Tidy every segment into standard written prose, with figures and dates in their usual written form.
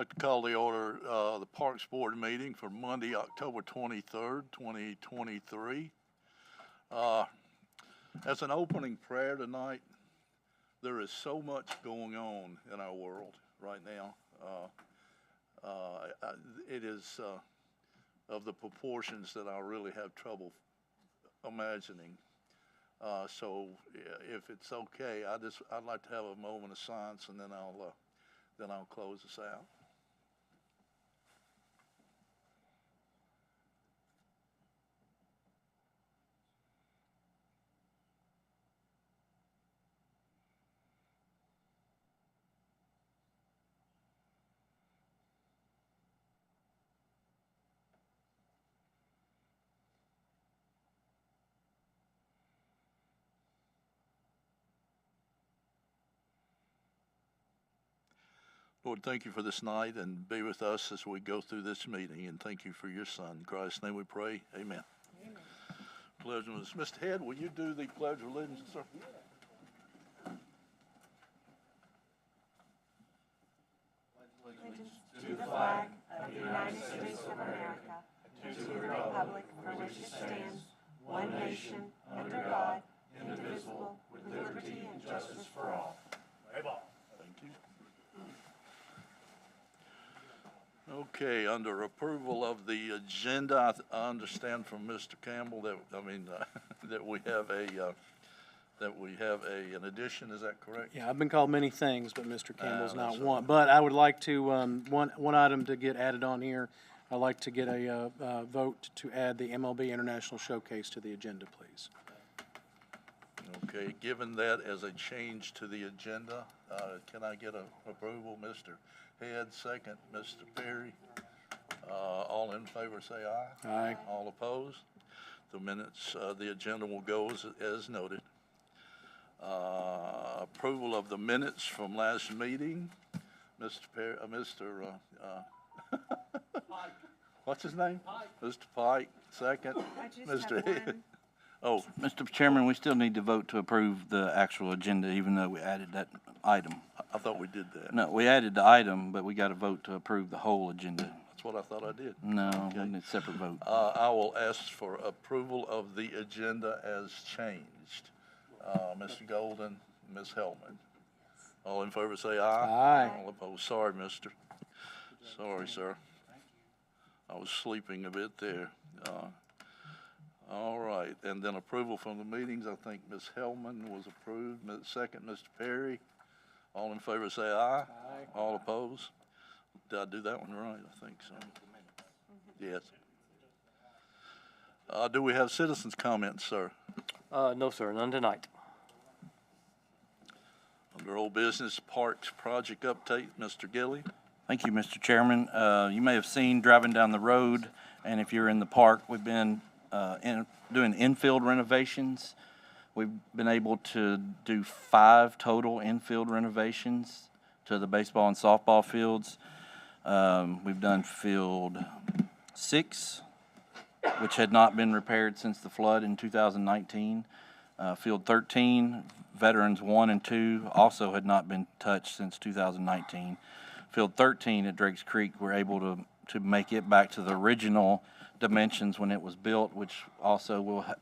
I'd like to call the order the Parks Board meeting for Monday, October 23rd, 2023. As an opening prayer tonight, there is so much going on in our world right now. It is of the proportions that I really have trouble imagining. So if it's okay, I'd like to have a moment of silence, and then I'll close this out. Lord, thank you for this night, and be with us as we go through this meeting, and thank you for your Son. In Christ's name we pray. Amen. Amen. Pledge of allegiance. Mr. Head, will you do the Pledge of Allegiance, sir? Allegiance to the flag of the United States of America, to the republic for which it stands, one nation, under God, indivisible, with liberty and justice for all. Thank you. Okay, under approval of the agenda, I understand from Mr. Campbell that that we have an addition. Is that correct? Yeah, I've been called many things, but Mr. Campbell's not one. But I would like to one item to get added on here. I'd like to get a vote to add the MLB International Showcase to the agenda, please. Okay, given that as a change to the agenda, can I get approval, Mr. Head, second, Mr. Perry? All in favor say aye. Aye. All opposed? The minutes, the agenda will go as noted. Approval of the minutes from last meeting. Mr. Perry, Pike. What's his name? Pike. Mr. Pike, second. Mr. Head. Oh, Mr. Chairman, we still need to vote to approve the actual agenda, even though we added that item. I thought we did that. No, we added the item, but we got to vote to approve the whole agenda. That's what I thought I did. No, Okay. we need a separate vote. I will ask for approval of the agenda as changed. Mr. Golden, Ms. Hellman. All in favor say aye. Aye. All opposed. Sorry, mister. Sorry, sir. I was sleeping a bit there. All right, and then approval from the meetings. I think Ms. Hellman was approved. Second, Mr. Perry. All in favor say aye. Aye. All opposed. Did I do that one right? I think so. Yes. Do we have citizens' comments, sir? No, sir, none tonight. Under old business, parks project update, Mr. Gilly. Thank you, Mr. Chairman. You may have seen driving down the road, and if you're in the park, we've been doing infield renovations. We've been able to do 5 total infield renovations to the baseball and softball fields. We've done field 6, which had not been repaired since the flood in 2019. Field 13, Veterans 1 and 2, also had not been touched since 2019. Field 13 at Drake's Creek, we're able to make it back to the original dimensions when it was built, which also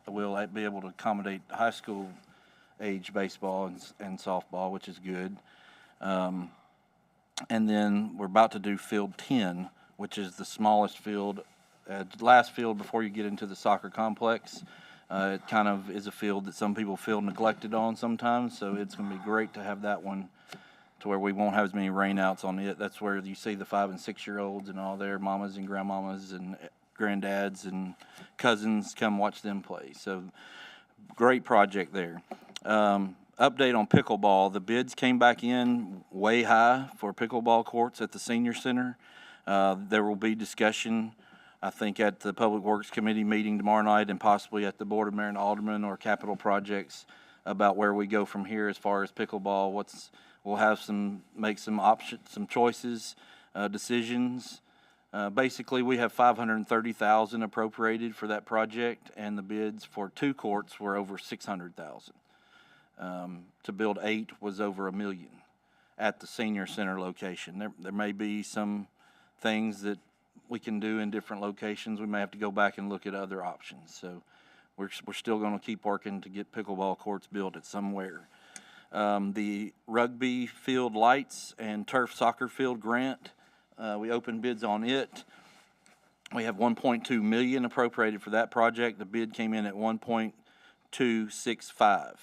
will be able to accommodate high school age baseball and softball, which is good. And then we're about to do field 10, which is the smallest field, last field before you get into the soccer complex. It kind of is a field that some people feel neglected on sometimes, so it's going to be great to have that one to where we won't have as many rainouts on it. That's where you see the 5- and 6-year-olds and all their mamas and grandmamas and granddads and cousins come watch them play. So great project there. Update on pickleball. The bids came back in way high for pickleball courts at the senior center. There will be discussion, I think, at the Public Works Committee meeting tomorrow night and possibly at the Board of Mayor and Aldermen or Capital Projects about where we go from here as far as pickleball. We'll have make some options, some choices, decisions. Basically, we have $530,000 appropriated for that project, and the bids for 2 courts were over $600,000. To build 8 was over $1 million, at the senior center location. There may be some things that we can do in different locations. We may have to go back and look at other options. So we're still going to keep working to get pickleball courts built at somewhere. The rugby field lights and turf soccer field grant, we opened bids on it. We have $1.2 million appropriated for that project. The bid came in at $1.265.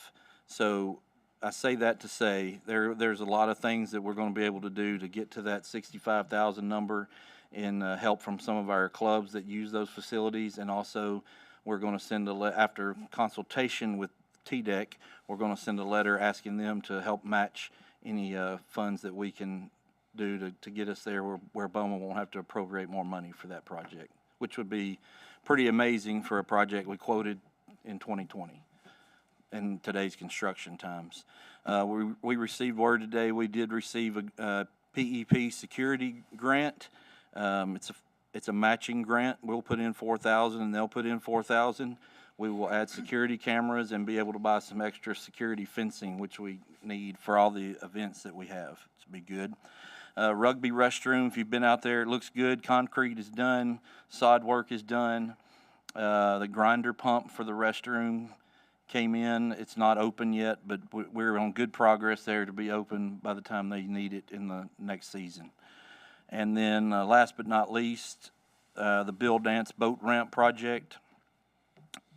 So I say that to say there's a lot of things that we're going to be able to do to get to that 65,000 number, and help from some of our clubs that use those facilities. And also, we're going to send after consultation with TDEC, we're going to send a letter asking them to help match any funds that we can do to get us there where Bowman won't have to appropriate more money for that project, which would be pretty amazing for a project we quoted in 2020 in today's construction times. We received word today we did receive a PEP security grant. It's a matching grant. We'll put in $4,000 and they'll put in $4,000. We will add security cameras and be able to buy some extra security fencing, which we need for all the events that we have. It's be good. Rugby restroom, if you've been out there, it looks good. Concrete is done. Sod work is done. The grinder pump for the restroom came in. It's not open yet, but we're on good progress there to be open by the time they need it in the next season. And then last but not least, the Bill Dance boat ramp project.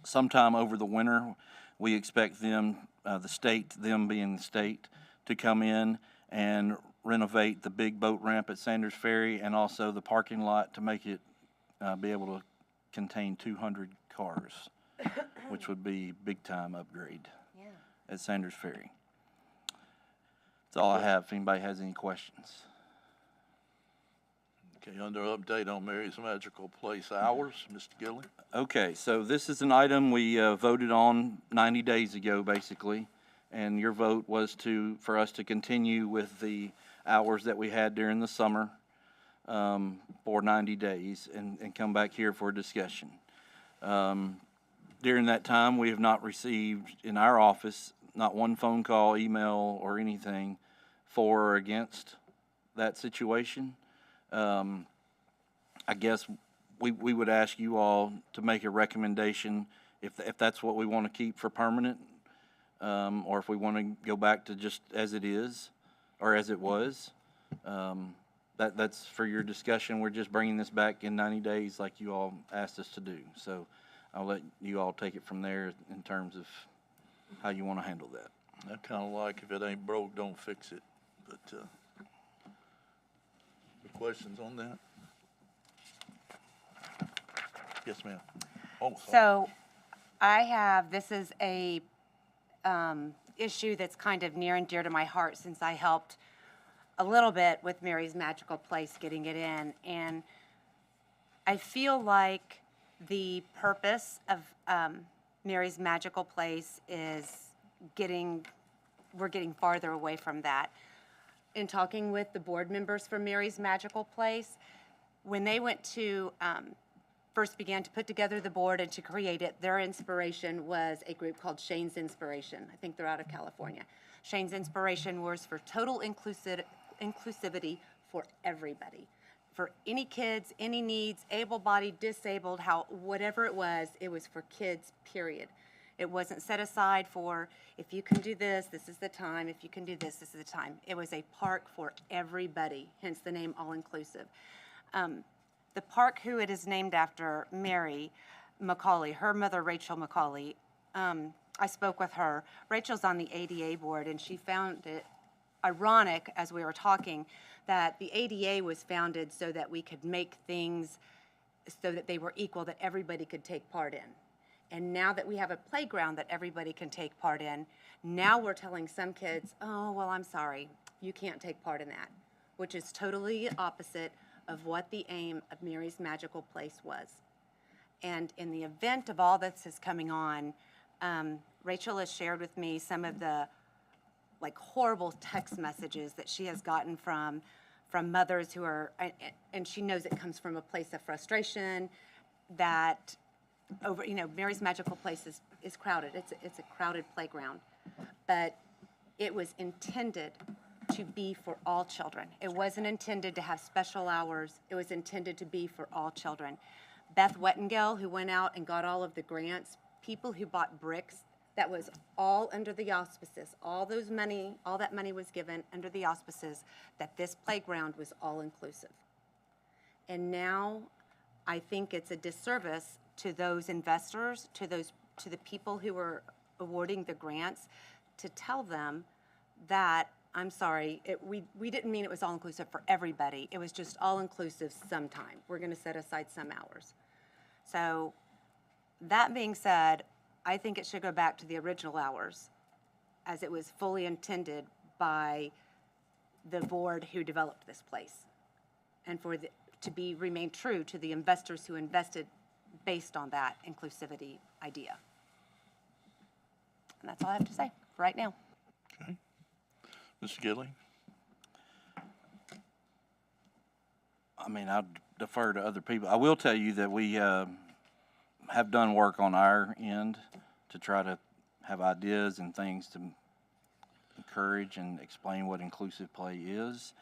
Sometime over the winter, we expect them, them being the state, to come in and renovate the big boat ramp at Sanders Ferry and also the parking lot to make it be able to contain 200 cars, which would be big time upgrade at Sanders Ferry. That's all I have. If anybody has any questions. Okay, under update on Mary's Magical Place hours, Mr. Gillen. Okay, so this is an item we voted on 90 days ago, basically, and your vote was for us to continue with the hours that we had during the summer for 90 days and come back here for a discussion. During that time, we have not received in our office not one phone call, email, or anything for or against that situation. I guess we would ask you all to make a recommendation if that's what we want to keep for permanent, or if we want to go back to just as it is or as it was. That's for your discussion. We're just bringing this back in 90 days like you all asked us to do. So I'll let you all take it from there in terms of how you want to handle that. I kind of like if it ain't broke, don't fix it. But questions on that? Yes, ma'am. Oh, sorry. So this is a issue that's kind of near and dear to my heart since I helped a little bit with Mary's Magical Place getting it in. And I feel like the purpose of Mary's Magical Place is we're getting farther away from that. In talking with the board members from Mary's Magical Place, when they went to first began to put together the board and to create it, their inspiration was a group called Shane's Inspiration. I think they're out of California. Shane's Inspiration was for total inclusivity for everybody. For any kids, any needs, able-bodied, disabled, whatever it was for kids, period. It wasn't set aside for, if you can do this, this is the time. If you can do this, this is the time. It was a park for everybody, hence the name all-inclusive. The park, who it is named after, Mary McCauley, her mother, Rachel McCauley, I spoke with her. Rachel's on the ADA board, and she found it ironic, as we were talking, that the ADA was founded so that we could make things so that they were equal, that everybody could take part in. And now that we have a playground that everybody can take part in, now we're telling some kids, oh, well, I'm sorry, you can't take part in that, which is totally opposite of what the aim of Mary's Magical Place was. And in the event of all this is coming on, Rachel has shared with me some of the horrible text messages that she has gotten from mothers who are, and she knows it comes from a place of frustration that Mary's Magical Place is crowded. It's a crowded playground. But it was intended to be for all children. It wasn't intended to have special hours. It was intended to be for all children. Beth Wettengell, who went out and got all of the grants, people who bought bricks, that was all under the auspices. All that money was given under the auspices that this playground was all-inclusive. And now I think it's a disservice to those investors, to the people who were awarding the grants, to tell them that, I'm sorry, we didn't mean it was all-inclusive for everybody. It was just all-inclusive sometime. We're going to set aside some hours. So that being said, I think it should go back to the original hours as it was fully intended by the board who developed this place, and remain true to the investors who invested based on that inclusivity idea. And that's all I have to say for right now. Okay. Mr. Gilly? I mean, I'd defer to other people. I will tell you that we have done work on our end to try to have ideas and things to encourage and explain what inclusive play is.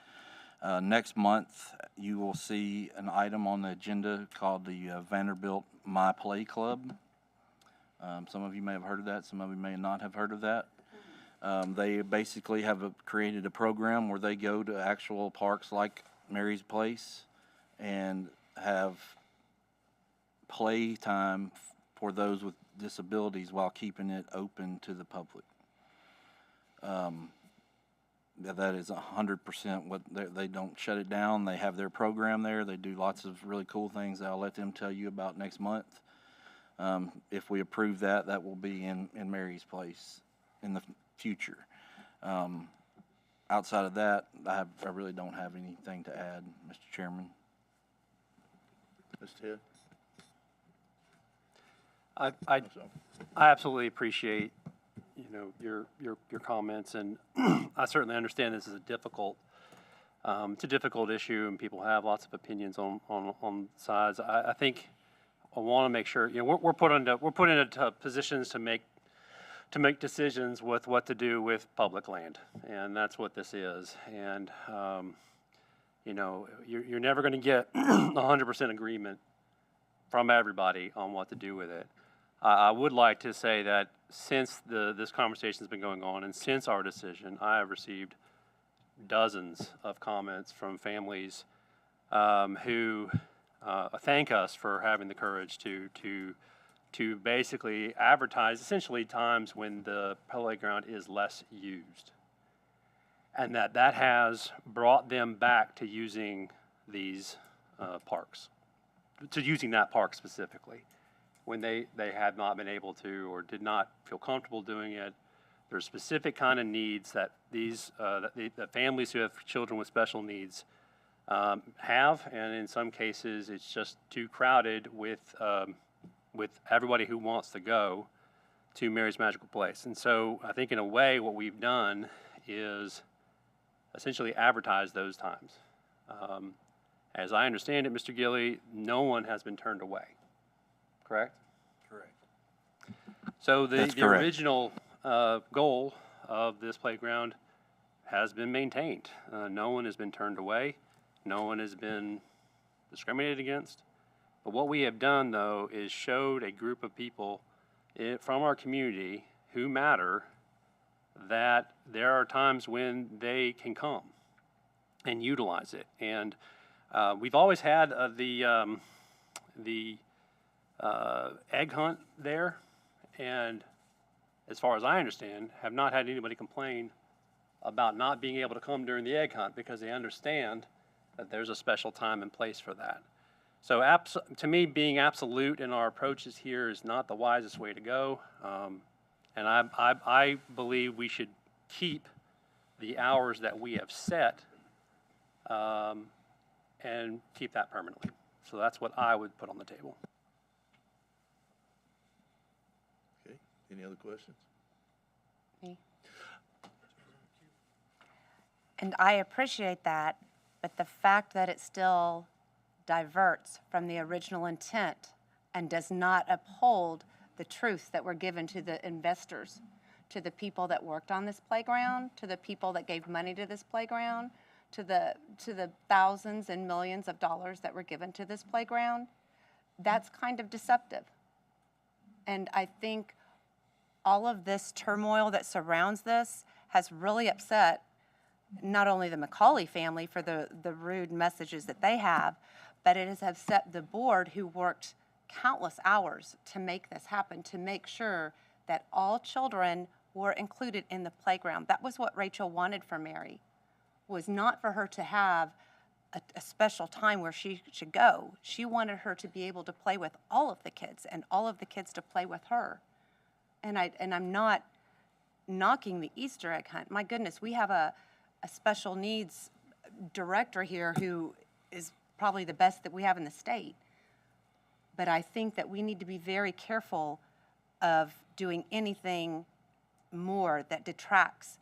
Next month, you will see an item on the agenda called the Vanderbilt My Play Club. Some of you may have heard of that. Some of you may not have heard of that. They basically have created a program where they go to actual parks like Mary's Place and have play time for those with disabilities while keeping it open to the public. That is 100% what they don't shut it down. They have their program there. They do lots of really cool things that I'll let them tell you about next month. If we approve that, that will be in Mary's Place in the future. Outside of that, I really don't have anything to add, Mr. Chairman. Ms. Ted? I absolutely appreciate, your comments, and I certainly understand this is a difficult issue, and people have lots of opinions on sides. I think I want to make sure, we're put into positions to make decisions with what to do with public land, and that's what this is. And you're never going to get 100% agreement from everybody on what to do with it. I would like to say that since this conversation has been going on and since our decision, I have received dozens of comments from families who thank us for having the courage to basically advertise essentially times when the playground is less used, and that has brought them back to using these parks, to using that park specifically, when they had not been able to or did not feel comfortable doing it. There's specific kind of needs that the families who have children with special needs have, and in some cases it's just too crowded with everybody who wants to go to Mary's Magical Place. And so I think in a way what we've done is essentially advertise those times. As I understand it, Mr. Gilly, no one has been turned away, correct? Correct. So the correct. original goal of this playground has been maintained. No one has been turned away. No one has been discriminated against. But what we have done, though, is showed a group of people from our community who matter that there are times when they can come and utilize it. And we've always had the egg hunt there, and as far as I understand, have not had anybody complain about not being able to come during the egg hunt because they understand that there's a special time and place for that. So to me, being absolute in our approaches here is not the wisest way to go. And I believe we should keep the hours that we have set and keep that permanently. So that's what I would put on the table. Okay, any other questions? Me. And I appreciate that, but the fact that it still diverts from the original intent and does not uphold the truth that were given to the investors to the people that worked on this playground, to the people that gave money to this playground, to the thousands and millions of dollars that were given to this playground. That's kind of deceptive. And I think all of this turmoil that surrounds this has really upset not only the McCauley family for the rude messages that they have, but it has upset the board who worked countless hours to make this happen, to make sure that all children were included in the playground. That was what Rachel wanted for Mary, was not for her to have a special time where she should go. She wanted her to be able to play with all of the kids and all of the kids to play with her. And I'm not knocking the Easter egg hunt. My goodness, we have a special needs director here who is probably the best that we have in the state. But I think that we need to be very careful of doing anything more that detracts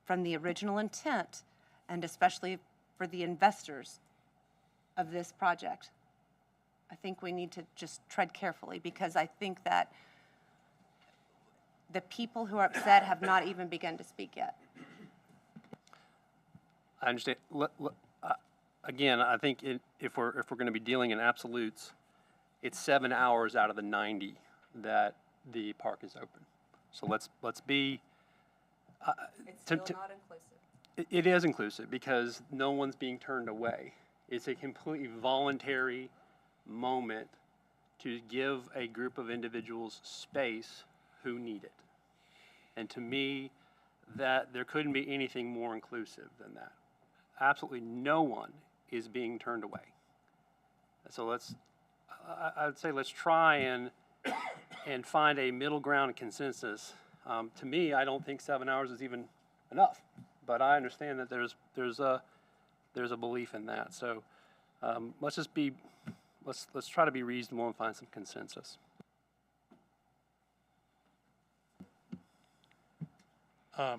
from the original intent, and especially for the investors of this project. I think we need to just tread carefully, because I think that the people who are upset have not even begun to speak yet. I understand. Again, I think if we're going to be dealing in absolutes, it's 7 hours out of the 90 that the park is open. So let's be. It's still not inclusive. It is inclusive because no one's being turned away. It's a completely voluntary moment to give a group of individuals space who need it. And to me, that there couldn't be anything more inclusive than that. Absolutely no one is being turned away. So I'd say let's try and find a middle ground consensus. To me, I don't think 7 hours is even enough, but I understand that there's a belief in that. So let's try to be reasonable and find some consensus. I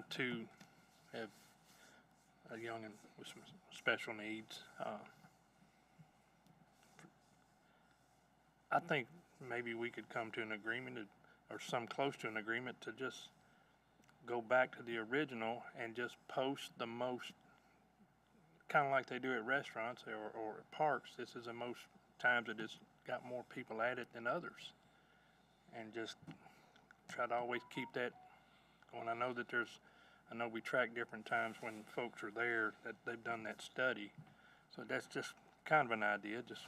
too have a youngin' with some special needs. I think maybe we could come to an agreement or some close to an agreement to just go back to the original and just post the most, kind of like they do at restaurants or at parks. This is the most times that it's got more people at it than others. And just try to always keep that going. I know we track different times when folks are there that they've done that study. So that's just kind of an idea. Just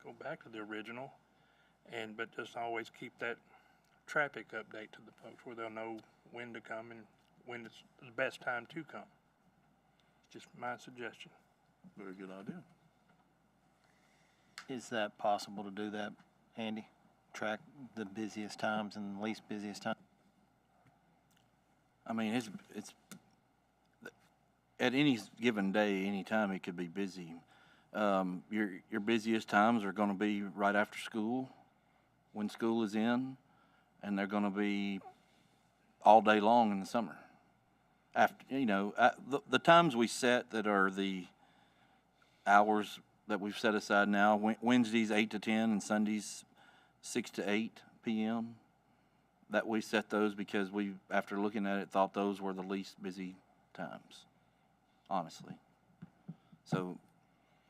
go back to the original, but just always keep that traffic update to the folks where they'll know when to come and when it's the best time to come. Just my suggestion. Very good idea. Is that possible to do that, Andy? Track the busiest times and least busiest times? I mean, it's at any given day, any time it could be busy. Your busiest times are going to be right after school, when school is in, and they're going to be all day long in the summer. After the times we set that are the hours that we've set aside now, Wednesdays 8 to 10 and Sundays 6 to 8 p.m. that we set those because we, after looking at it, thought those were the least busy times, honestly. So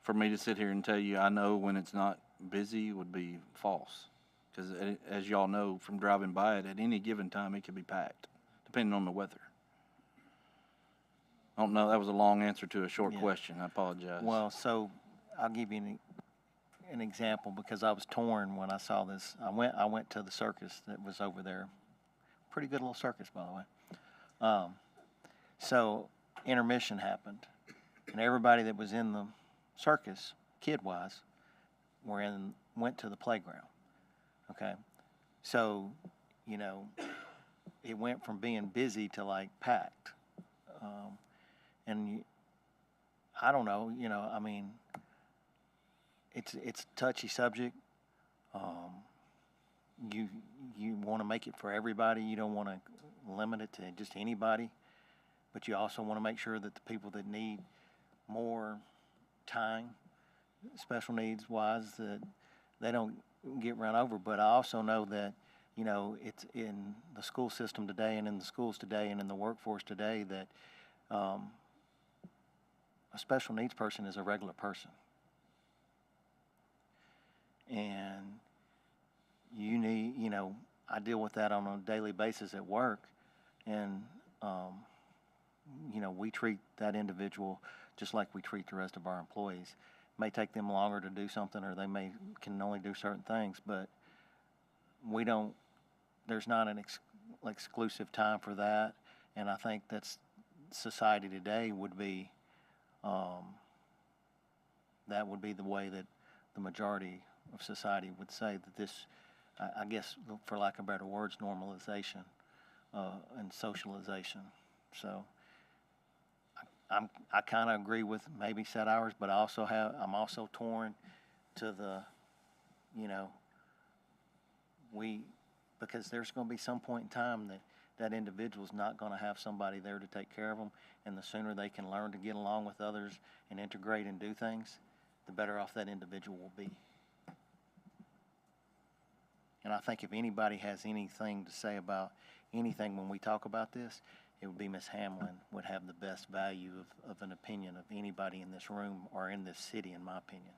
for me to sit here and tell you I know when it's not busy would be false, because as y'all know from driving by it, at any given time it could be packed, depending on the weather. I don't know, that was a long answer to a short question. I apologize. Well, so I'll give you an example, because I was torn when I saw this. I went to the circus that was over there. Pretty good little circus, by the way. So intermission happened, and everybody that was in the circus, kid-wise, went to the playground. Okay, so it went from being busy to like packed, and I don't know. I mean, it's a touchy subject. You want to make it for everybody. You don't want to limit it to just anybody, but you also want to make sure that the people that need more time, special needs wise, that they don't get run over. But I also know that you know, it's in the school system today and in the schools today and in the workforce today that a special needs person is a regular person. And you need, you know, I deal with that on a daily basis at work, and, you know, we treat that individual just like we treat the rest of our employees. It may take them longer to do something, or they can only do certain things, but we don't, there's not an exclusive time for that, and I think that's society today would be, that would be the way that the majority of society would say that this, I guess, for lack of better words, normalization and socialization. So I kind of agree with maybe set hours, but I'm also torn to the, you know, because there's going to be some point in time that individual's not going to have somebody there to take care of them, and the sooner they can learn to get along with others and integrate and do things, the better off that individual will be. And I think if anybody has anything to say about anything when we talk about this, it would be Ms. Hamlin would have the best value of an opinion of anybody in this room or in this city, in my opinion.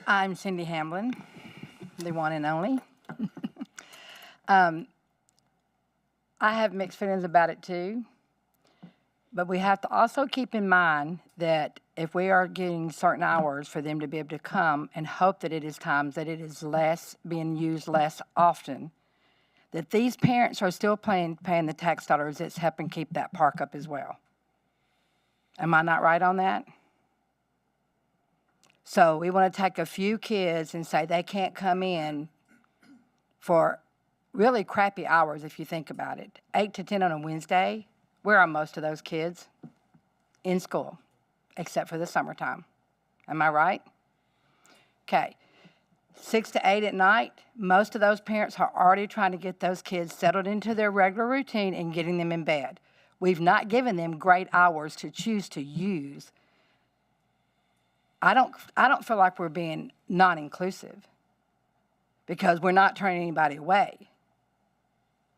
I'm Cindy Hamlin, the one and only. I have mixed feelings about it too, but we have to also keep in mind that if we are getting certain hours for them to be able to come and hope that it is times that it is being used less often, that these parents are still paying the tax dollars that's helping keep that park up as well. Am I not right on that? So we want to take a few kids and say they can't come in for really crappy hours if you think about it. 8 to 10 on a Wednesday, where are most of those kids? In school, except for the summertime. Am I right? Okay. 6 to 8 at night, most of those parents are already trying to get those kids settled into their regular routine and getting them in bed. We've not given them great hours to choose to use. I don't feel like we're being non-inclusive because we're not turning anybody away.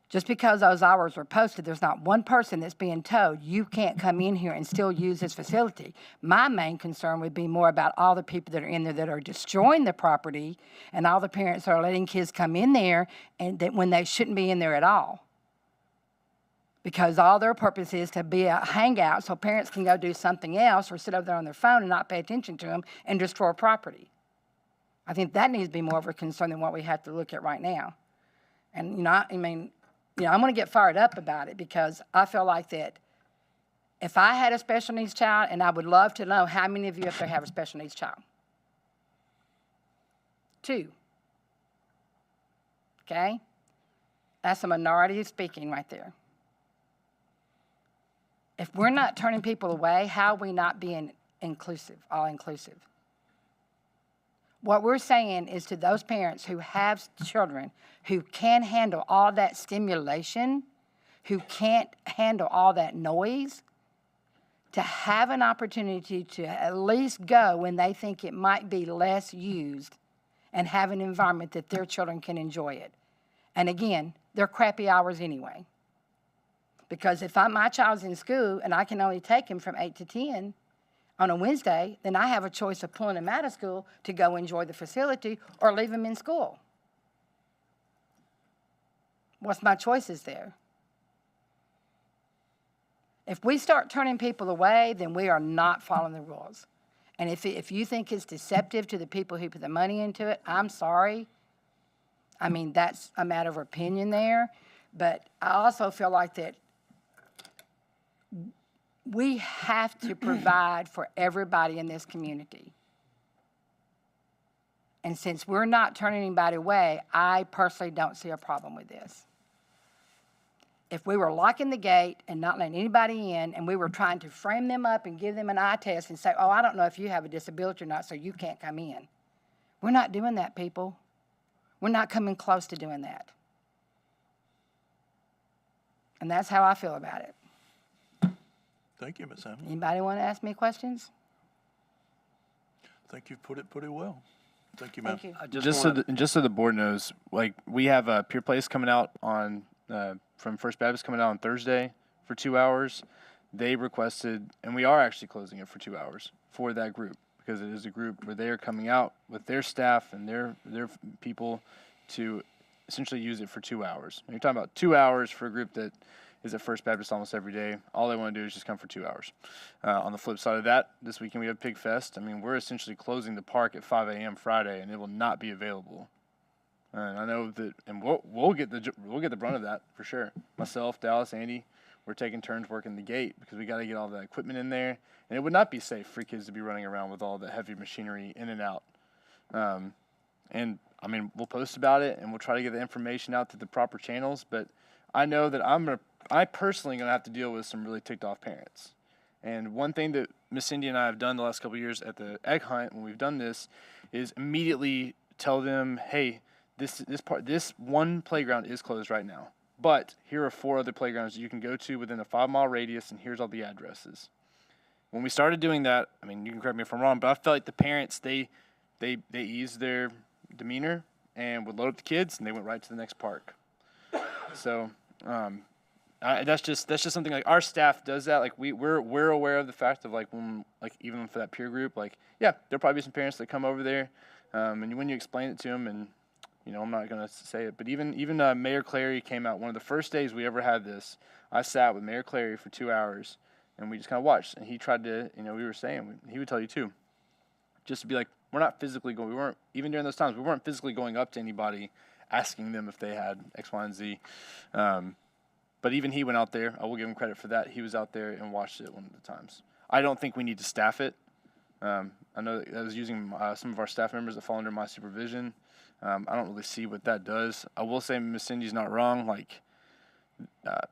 Just because those hours were posted, there's not one person that's being told, you can't come in here and still use this facility. My main concern would be more about all the people that are in there that are destroying the property and all the parents that are letting kids come in there and that when they shouldn't be in there at all. Because all their purpose is to be a hangout so parents can go do something else or sit over there on their phone and not pay attention to them and destroy property. I think that needs to be more of a concern than what we have to look at right now. And, you know, I'm going to get fired up about it because I feel like that if I had a special needs child, and I would love to know how many of you up there have a special needs child? 2. Okay? That's a minority speaking right there. If we're not turning people away, how are we not being inclusive, all-inclusive? What we're saying is to those parents who have children who can't handle all that stimulation, who can't handle all that noise, to have an opportunity to at least go when they think it might be less used and have an environment that their children can enjoy it. And again, they're crappy hours anyway. Because if my child's in school and I can only take him from 8 to 10 on a Wednesday, then I have a choice of pulling him out of school to go enjoy the facility or leave him in school. What's my choices there? If we start turning people away, then we are not following the rules. And if you think it's deceptive to the people who put the money into it, I'm sorry. I mean, that's a matter of opinion there. But I also feel like that we have to provide for everybody in this community. And since we're not turning anybody away, I personally don't see a problem with this. If we were locking the gate and not letting anybody in, and we were trying to frame them up and give them an eye test and say, oh, I don't know if you have a disability or not, so you can't come in. We're not doing that, people. We're not coming close to doing that. And that's how I feel about it. Thank you, Ms. Hammond. Anybody want to ask me questions? I think you've put it pretty well. Thank you, ma'am. Thank you. I Just so the board knows, like, we have Pure Place coming out on from First Baptist coming out on Thursday for 2 hours. They requested, and we are actually closing it for 2 hours for that group, because it is a group where they are coming out with their staff and their people to essentially use it for 2 hours. And you're talking about 2 hours for a group that is at First Baptist almost every day. All they want to do is just come for 2 hours. On the flip side of that, this weekend we have Pig Fest. I mean, we're essentially closing the park at 5 a.m. Friday, and it will not be available. And I know that, and we'll get the brunt of that for sure. Myself, Dallas, Andy, we're taking turns working the gate because we got to get all the equipment in there, and it would not be safe for kids to be running around with all the heavy machinery in and out. And I mean, we'll post about it and we'll try to get the information out to the proper channels. But I know that I personally gonna have to deal with some really ticked off parents. And one thing that Miss Cindy and I have done the last couple of years at the egg hunt when we've done this is immediately tell them, hey, this one playground is closed right now, but here are 4 other playgrounds that you can go to within a 5-mile radius, and here's all the addresses. When we started doing that, I mean, you can correct me if I'm wrong, but I felt like the parents, they eased their demeanor and would load up the kids, and they went right to the next park. So that's just something, like, our staff does that. Like, we're aware of the fact of, like, when, like, even for that peer group, like, yeah, there'll probably be some parents that come over there, and when you explain it to them, and you know, I'm not gonna say it, but even Mayor Clary came out one of the first days we ever had this. I sat with Mayor Clary for 2 hours, and we just kind of watched, and he tried to, you know, we were saying, he would tell you too, just to be like, we weren't, even during those times, we weren't physically going up to anybody asking them if they had X, Y, and Z. But even he went out there. I will give him credit for that. He was out there and watched it one of the times. I don't think we need to staff it. I know that I was using some of our staff members that fall under my supervision. I don't really see what that does. I will say Miss Cindy's not wrong. Like, I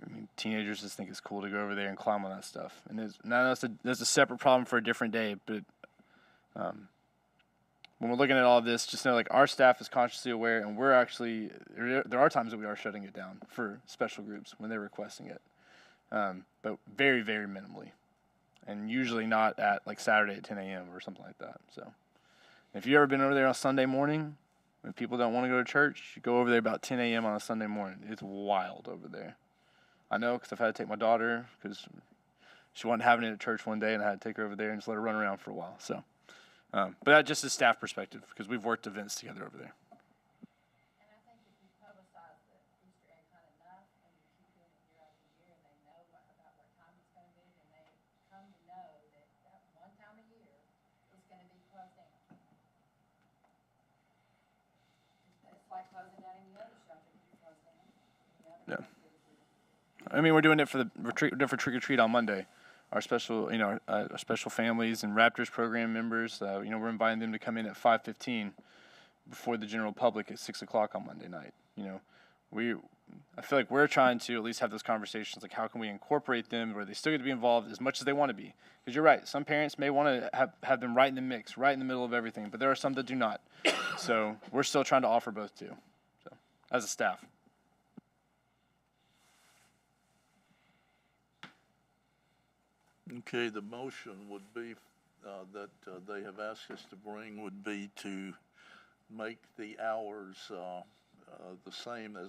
mean, teenagers just think it's cool to go over there and climb on that stuff. And that's a separate problem for a different day. But when we're looking at all of this, just know, like, our staff is consciously aware, and we're actually, there are times that we are shutting it down for special groups when they're requesting it. But very, very minimally. And usually not at, like, Saturday at 10 a.m. or something like that. So if you've ever been over there on Sunday morning, when people don't want to go to church, you go over there about 10 a.m. on a Sunday morning. It's wild over there. I know, because I've had to take my daughter, because she wasn't having it at church one day, and I had to take her over there and just let her run around for a while. So, but that's just a staff perspective, because we've worked events together over there. And I think if you publicize the Easter egg hunt enough, and you keep doing it year after year, and they know about what time it's going to be, then they come to know that one time a year is going to be closed down. It's like closing down any other shelter that you close down. Yeah. I mean, we're doing it for trick or treat on Monday. Our special, our special families and Raptors program members, we're inviting them to come in at 5:15 before the general public at 6 o'clock on Monday night. I feel like we're trying to at least have those conversations, like, how can we incorporate them where they still get to be involved as much as they want to be? Because you're right, some parents may want to have them right in the mix, right in the middle of everything, but there are some that do not. So we're still trying to offer both too, so, as a staff. Okay, the motion would be that they have asked us to bring would be to make the hours the same as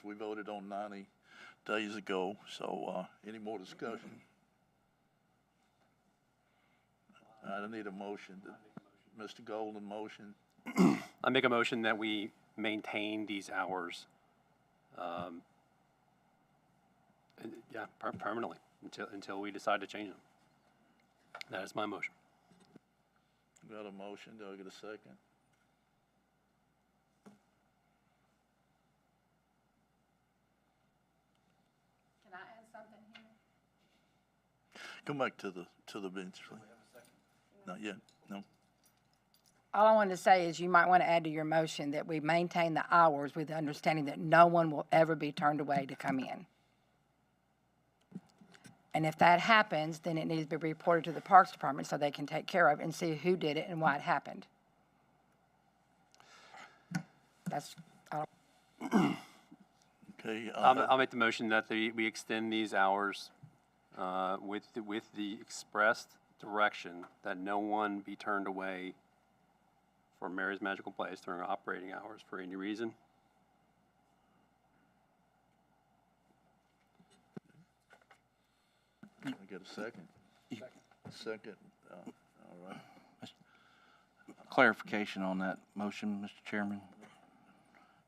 we voted on 90 days ago. So any more discussion? I need a motion. Mr. Golden, motion. I make a motion that we maintain these hours, permanently until we decide to change them. That is my motion. Got a motion. Do I get a second? Can I add something here? Come back to the bench, please. Not yet. No. All I wanted to say is you might want to add to your motion that we maintain the hours with the understanding that no one will ever be turned away to come in. And if that happens, then it needs to be reported to the Parks Department so they can take care of it and see who did it and why it happened. That's all. Okay. I'll make the motion that we extend these hours with the expressed direction that no one be turned away from Mary's Magical Place during operating hours for any reason. Can I get a second? Second, all right. Clarification on that motion, Mr. Chairman.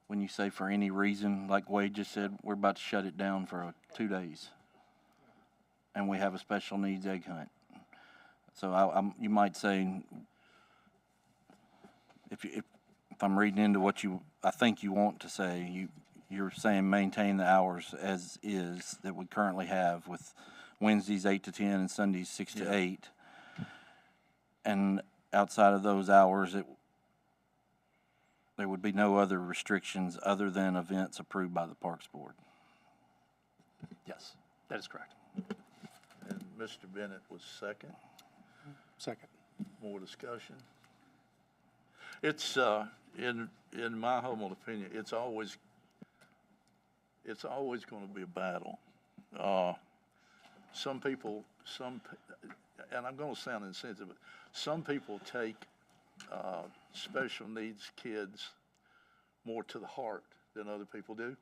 When you say for any reason, like Wade just said, we're about to shut it down for 2 days. And we have a special needs egg hunt. So you might say, if I'm reading into what I think you want to say, you're saying maintain the hours as is that we currently have with Wednesdays 8 to 10 and Sundays 6 to 8. And outside of those hours, there would be no other restrictions other than events approved by the Parks Board. Yes, that is correct. And Mr. Bennett was second. Second. More discussion? It's, in my humble opinion, it's always going to be a battle. Some people, and I'm going to sound insensitive, but some people take special needs kids more to the heart than other people do.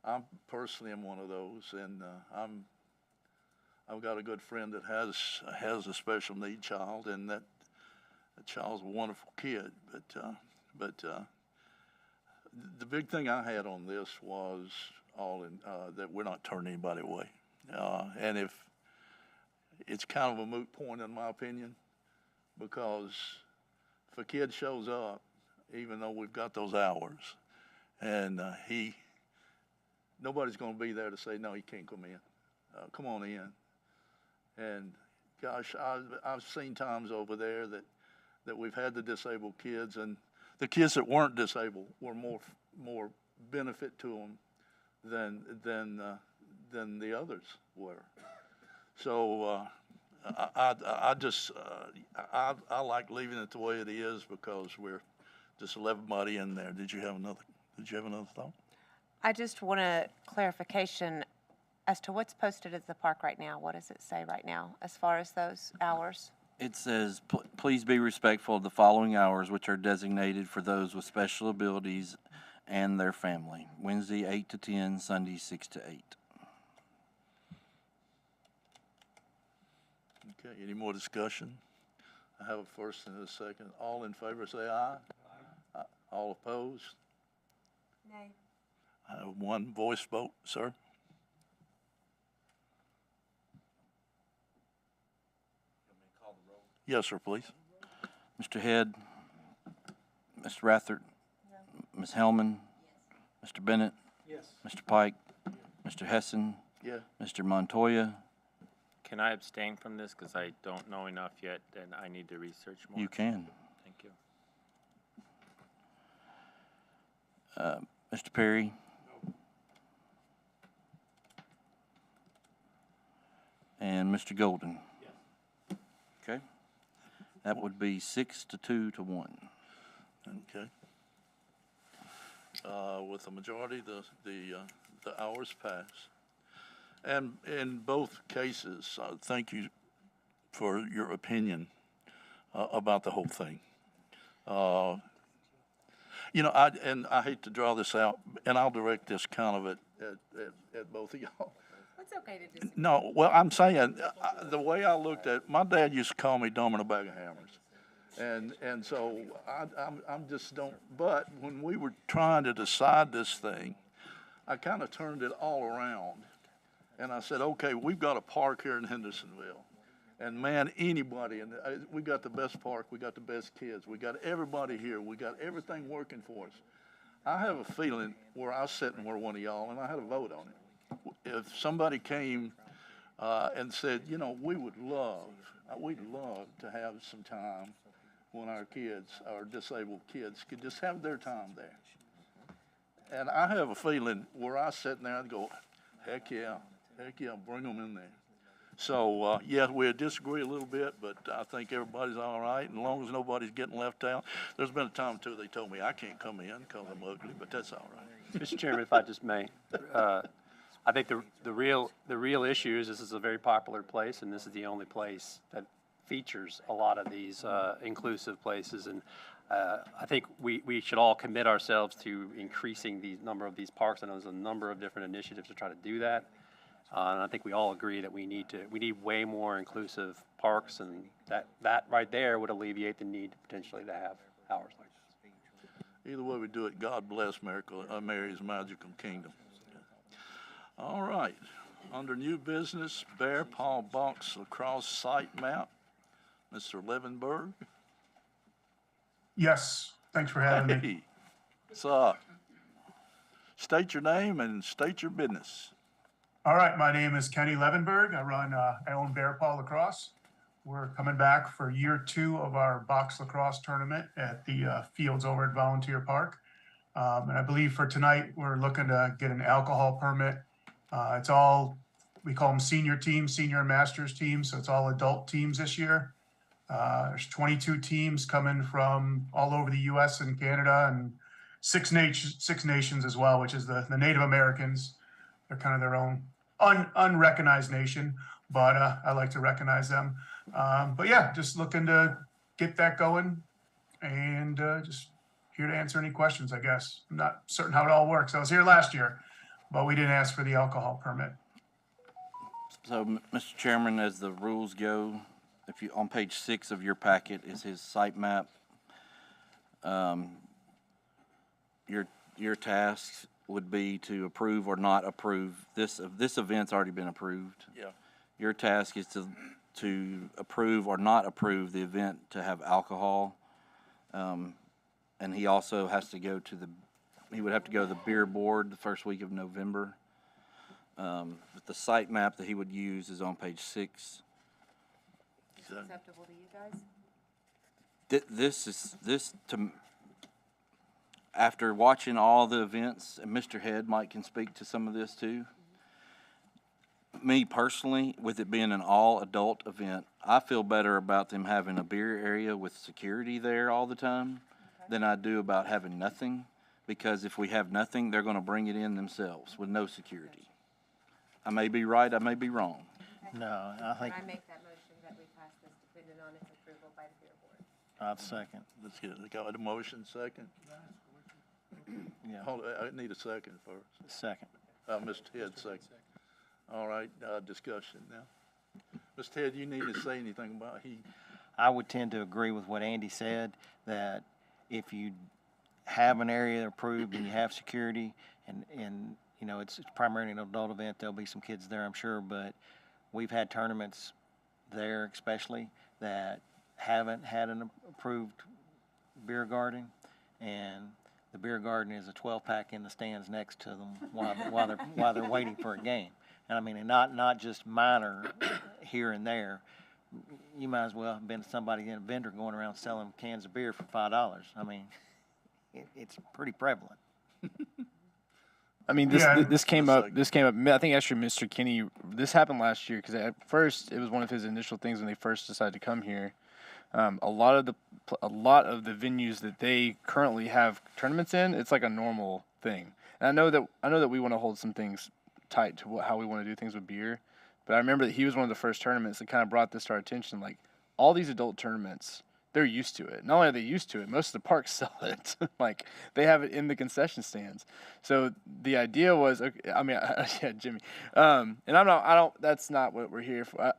I personally am one of those, and I've got a good friend that has a special need child, and that child's a wonderful kid. But the big thing I had on this was that we're not turning anybody away, and if it's kind of a moot point in my opinion, because if a kid shows up, even though we've got those hours, and nobody's going to be there to say no, he can't come in. Come on in. And gosh, I've seen times over there that we've had the disabled kids, and the kids that weren't disabled were more benefit to them than the others were. So I just I like leaving it the way it is because we're just let everybody in there. Did you have another thought? I just want a clarification as to what's posted at the park right now. What does it say right now as far as those hours? It says, please be respectful of the following hours, which are designated for those with special abilities and their family. Wednesday, 8 to 10, Sunday, 6 to 8. Okay, any more discussion? I have a first and a second. All in favor say aye. Aye. All opposed? Nay. I have one voice vote, sir. Yes, sir, please. Mr. Head, Mr. Rathert, Ms. Hellman, Mr. Bennett, Yes. Mr. Pike, Mr. Hessen, Yeah. Mr. Montoya. Can I abstain from this because I don't know enough yet and I need to research more? You can. Thank you. Mr. Perry? And Mr. Golden? Okay. That would be 6 to 2 to 1. Okay. With the majority, the hours pass. And in both cases, thank you for your opinion about the whole thing. I hate to draw this out, and I'll direct this kind of at both of y'all. It's okay to disagree. No, well, I'm saying, the way I looked at it, my dad used to call me dumb in a bag of hammers. And so I'm just don't, but when we were trying to decide this thing, I kind of turned it all around. And I said, okay, we've got a park here in Hendersonville. And man, anybody, and we got the best park, we got the best kids, we got everybody here, we got everything working for us. I have a feeling where I was sitting where one of y'all, and I had a vote on it. If somebody came and said, we'd love to have some time when our kids, our disabled kids, could just have their time there. And I have a feeling where I was sitting there, I'd go, heck yeah, bring them in there. So, we disagree a little bit, but I think everybody's all right, and as long as nobody's getting left out. There's been a time, too, they told me I can't come in because I'm ugly, but that's all right. Mr. Chairman, if I just may, I think the real issue is this is a very popular place, and this is the only place that features a lot of these inclusive places. And I think we should all commit ourselves to increasing the number of these parks. I know there's a number of different initiatives to try to do that. And I think we all agree that we need way more inclusive parks, and that right there would alleviate the need potentially to have hours like this. Either way we do it, God bless Mary's Magical Kingdom. All right, under new business, Bear Paw Box Lacrosse site map, Mr. Levenberg. Yes, thanks for having me. Hey, what's up? State your name and state your business. All right, my name is Kenny Levenberg. I own Bear Paw Lacrosse. We're coming back for year 2 of our box lacrosse tournament at the fields over at Volunteer Park. And I believe for tonight, we're looking to get an alcohol permit. It's all, we call them senior teams, senior and masters teams. So it's all adult teams this year. There's 22 teams coming from all over the U.S. and Canada, and six nations as well, which is the Native Americans. They're kind of their own unrecognized nation, but I like to recognize them. But yeah, just looking to get that going, and just here to answer any questions, I guess. I'm not certain how it all works. I was here last year, but we didn't ask for the alcohol permit. So, Mr. Chairman, as the rules go, if you, on page 6 of your packet is his site map. Your task would be to approve or not approve. This event's already been approved. Yeah. Your task is to approve or not approve the event to have alcohol. And he also has to go to he would have to go to the beer board the first week of November. But the site map that he would use is on page 6. Acceptable to you guys? After watching all the events, and Mr. Head might can speak to some of this too. Me personally, with it being an all-adult event, I feel better about them having a beer area with security there all the time than I do about having nothing, because if we have nothing, they're going to bring it in themselves with no security. I may be right, I may be wrong. No, I think I make that motion that we pass this depending on its approval by the beer board. I'd second. Let's got a motion second. Yeah, Hold on, I need a second first. second. Mr. Head, second. All right, discussion now. Mr. Head, you need to say anything about I would tend to agree with what Andy said, that if you have an area approved and you have security, and you know, it's primarily an adult event, there'll be some kids there, I'm sure, but we've had tournaments there especially that haven't had an approved beer garden, and the beer garden is a 12-pack in the stands next to them while they're waiting for a game. And I mean, and not just minor here and there. You might as well have been somebody in a vendor going around selling cans of beer for $5. I mean, it's pretty prevalent. I mean, this came up. I think actually, Mr. Kinney, this happened last year because at first it was one of his initial things when they first decided to come here. A lot of the venues that they currently have tournaments in, it's like a normal thing. And I know that we want to hold some things tight to how we want to do things with beer. But I remember that he was one of the first tournaments that kind of brought this to our attention. Like, all these adult tournaments, they're used to it. Not only are they used to it, most of the parks sell it. Like, they have it in the concession stands. So the idea was, okay, I mean, yeah, Jimmy. And that's not what we're here for.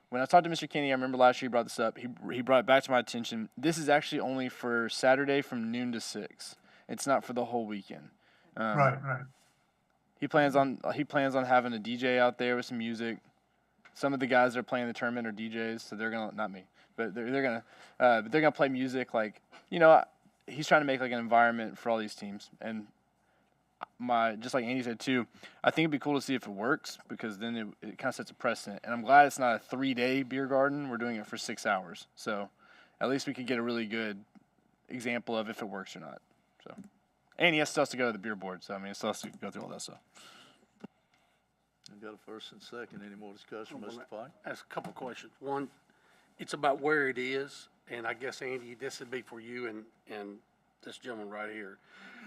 When I talked to Mr. Kinney, I remember last year he brought this up. He brought it back to my attention. This is actually only for Saturday from noon to 6. It's not for the whole weekend. Right. He plans on having a DJ out there with some music. Some of the guys that are playing the tournament are DJs, so they're gonna, not me, but they're gonna play music. Like, you know, he's trying to make like an environment for all these teams. And just like Andy said too, I think it'd be cool to see if it works, because then it kind of sets a precedent. And I'm glad it's not a 3-day beer garden. We're doing it for 6 hours, so at least we could get a really good example of if it works or not. So. And he still has to go to the beer board, so I mean, he still has to go through all that stuff. I've got a first and second. Any more discussion, Mr. Pike? Ask a couple of questions. One, it's about where it is, and I guess, Andy, this would be for you and this gentleman right here.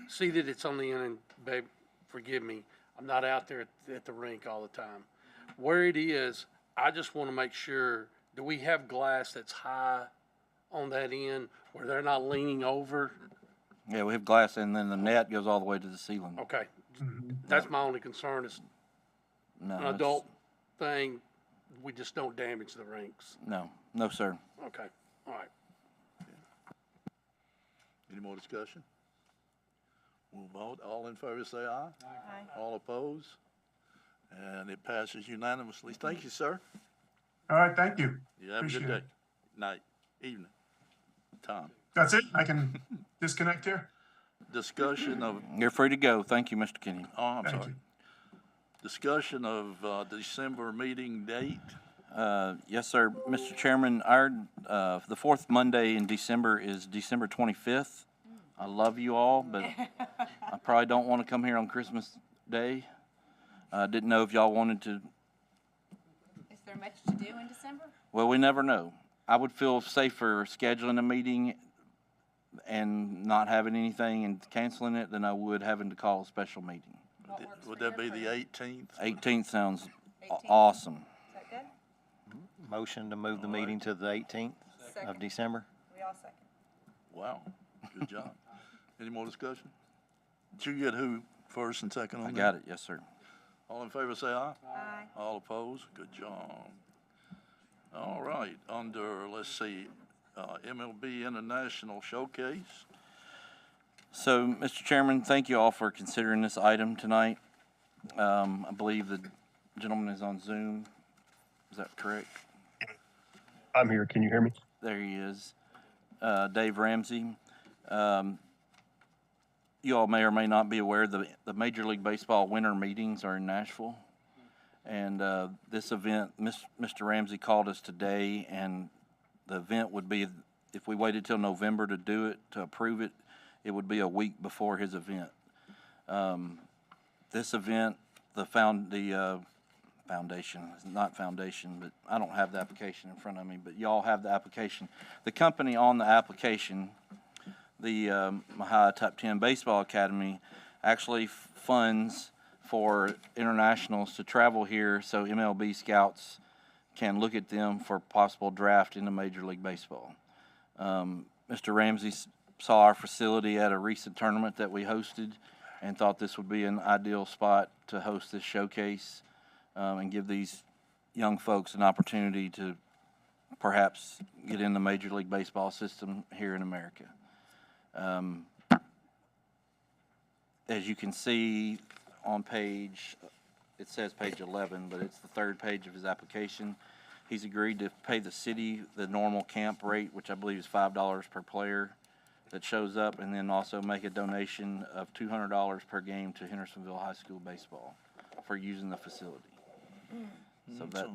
See that it's on the end, and babe, forgive me, I'm not out there at the rink all the time. Where it is, I just want to make sure, do we have glass that's high on that end where they're not leaning over? Yeah, we have glass, and then the net goes all the way to the ceiling. Okay. That's my only concern is No, an that's- adult thing, we just don't damage the rinks. No, sir. Okay, all right. Any more discussion? We'll vote. All in favor, say aye. Aye. All opposed? And it passes unanimously. Thank you, sir. All right, thank you. You have a good Appreciate day. it. Night, evening, time. That's it? I can disconnect here? Discussion of, You're free to go. Thank you, Mr. Kenny. oh, I'm Thank sorry. you. Discussion of December meeting date. Yes, sir. Mr. Chairman, our, the fourth Monday in December is December 25th. I love you all, but I probably don't want to come here on Christmas Day. I didn't know if y'all wanted to, Is there much to do in December? well, we never know. I would feel safer scheduling a meeting and not having anything and canceling it than I would having to call a special meeting. What works Would for that be your the crew? 18th? 18th sounds 18th? awesome. Is that good? Motion to move the meeting to the 18th of Second. December. We all second. Wow, good job. Any more discussion? Did you get who first and second on I that? got it. Yes, sir. All in favor, say aye. Aye. All opposed? Good job. All right, under, let's see, MLB International Showcase. So, Mr. Chairman, thank you all for considering this item tonight. I believe the gentleman is on Zoom. Is that correct? I'm here. Can you hear me? There he is. Dave Ramsey. You all may or may not be aware the Major League Baseball winter meetings are in Nashville. And this event, Mr. Ramsey called us today, and the event would be, if we waited till November to do it, to approve it, it would be a week before his event. This event, the foundation, not foundation, but I don't have the application in front of me, but y'all have the application. The company on the application, the Mahia Top 10 Baseball Academy, actually funds for internationals to travel here so MLB scouts can look at them for possible draft into Major League Baseball. Mr. Ramsey saw our facility at a recent tournament that we hosted and thought this would be an ideal spot to host this showcase and give these young folks an opportunity to perhaps get in the Major League Baseball system here in America. As you can see on page, it says page 11, but it's the third page of his application. He's agreed to pay the city the normal camp rate, which I believe is $5 per player that shows up, and then also make a donation of $200 per game to Hendersonville High School baseball for using the facility. So that,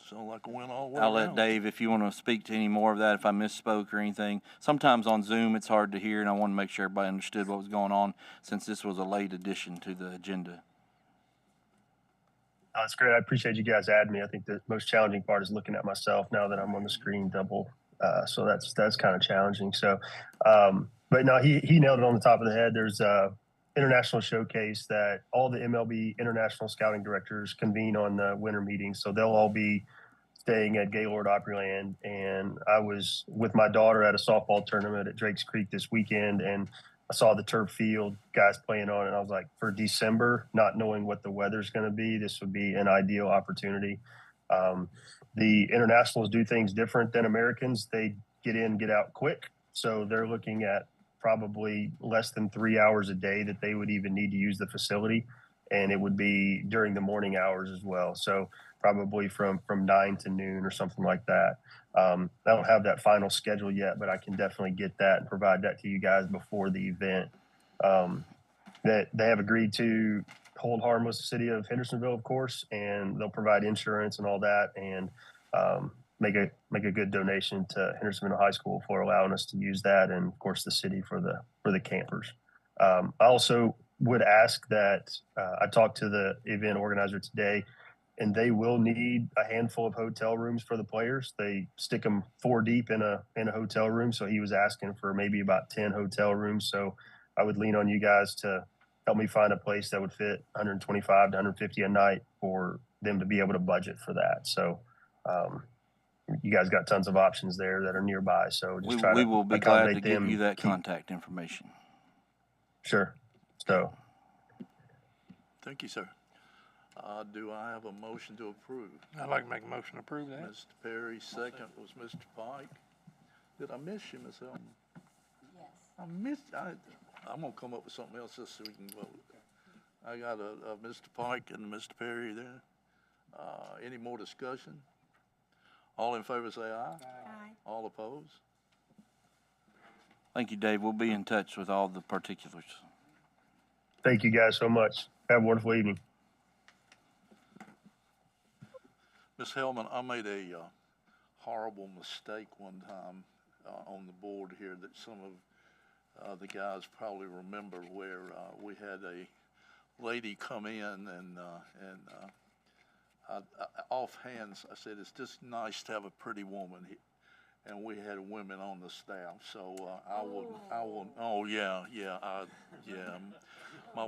Sound like a win all the way I'll let around. Dave, if you want to speak to any more of that, if I misspoke or anything. Sometimes on Zoom, it's hard to hear, and I want to make sure everybody understood what was going on, since this was a late addition to the agenda. That's great. I appreciate you guys adding me. I think the most challenging part is looking at myself now that I'm on the screen double. So that's kind of challenging. So, but no, he nailed it on the top of the head. There's a international showcase that all the MLB international scouting directors convene on the winter meetings. So they'll all be staying at Gaylord Opryland. And I was with my daughter at a softball tournament at Drakes Creek this weekend, and I saw the turf field guys playing on it, and I was like, for December, not knowing what the weather's going to be, this would be an ideal opportunity. The internationals do things different than Americans. They get in, get out quick. So they're looking at probably less than 3 hours a day that they would even need to use the facility. And it would be during the morning hours as well. So probably from 9 to noon or something like that. I don't have that final schedule yet, but I can definitely get that and provide that to you guys before the event. That they have agreed to hold harmless the city of Hendersonville, of course, and they'll provide insurance and all that, and make a good donation to Hendersonville High School for allowing us to use that, and of course the city for the campers. I also would ask that I talked to the event organizer today, and they will need a handful of hotel rooms for the players. They stick them 4 deep in a hotel room, so he was asking for maybe about 10 hotel rooms. So I would lean on you guys to help me find a place that would fit 125 to 150 a night for them to be able to budget for that. So, you guys got tons of options there that are nearby. So just try We to will be glad to accommodate give them. you that contact information. Sure. So Thank you, sir. Do I have a motion to approve? I'd like to make a motion to approve that. Mr. Perry, second was Mr. Pike. Did I miss you, Ms. Elton? Yes. I'm gonna come up with something else just so we can vote. I got a Mr. Pike and Mr. Perry there. Any more discussion? All in favor say aye. Aye. All opposed? Thank you, Dave. We'll be in touch with all the particulars. thank you guys so much. Have a wonderful evening. Ms. Hellman, I made a horrible mistake one time on the board here that some of the guys probably remember, where we had a lady come in and offhand I said, it's just nice to have a pretty woman here. And we had women on the staff, so I will. Oh yeah. My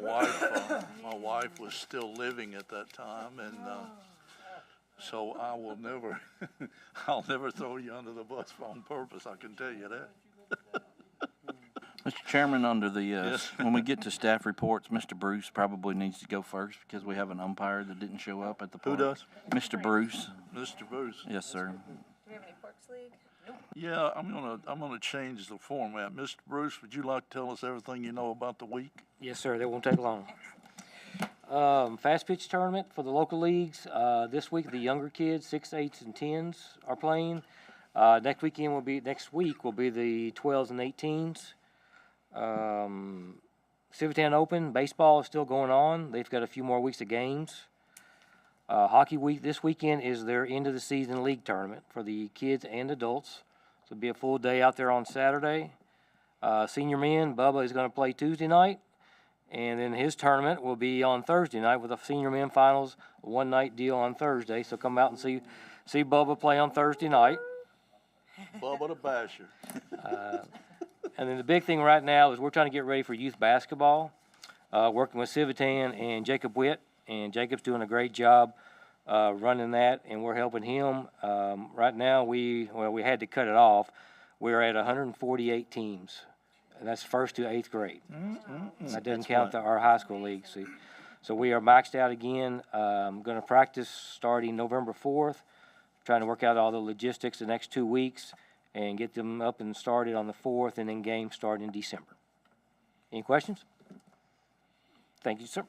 wife was still living at that time, and so I will never, I'll never throw you under the bus on purpose. I can tell you that. Mr. Chairman, under the, Yes. when we get to staff reports, Mr. Bruce probably needs to go first because we have an umpire that didn't show up at the Who park. does? Mr. Bruce. Mr. Bruce. Yes, sir. Do we have any Parks League? Yeah, I'm gonna change the format. Mr. Bruce, would you like to tell us everything you know about the week? Yes, sir. That won't take long. Fast pitch tournament for the local leagues. This week, the younger kids, 6, 8s, and 10s are playing. Next week will be the 12s and 18s. Civitan Open baseball is still going on. They've got a few more weeks of games. Hockey week this weekend is their end of the season league tournament for the kids and adults. So it'll be a full day out there on Saturday. Senior men, Bubba is going to play Tuesday night, and then his tournament will be on Thursday night with the senior men finals, a one-night deal on Thursday. So come out and see Bubba play on Thursday night. Bubba the Basher. And then the big thing right now is we're trying to get ready for youth basketball, working with Civitan and Jacob Witt. And Jacob's doing a great job running that, and we're helping him. Right now, we had to cut it off. We're at 148 teams, and that's 1st to 8th grade. That doesn't count our high school league. So we are maxed out again. Going to practice starting November 4th, trying to work out all the logistics the next 2 weeks and get them up and started on the 4th, and then games start in December. Any questions? Thank you, sir.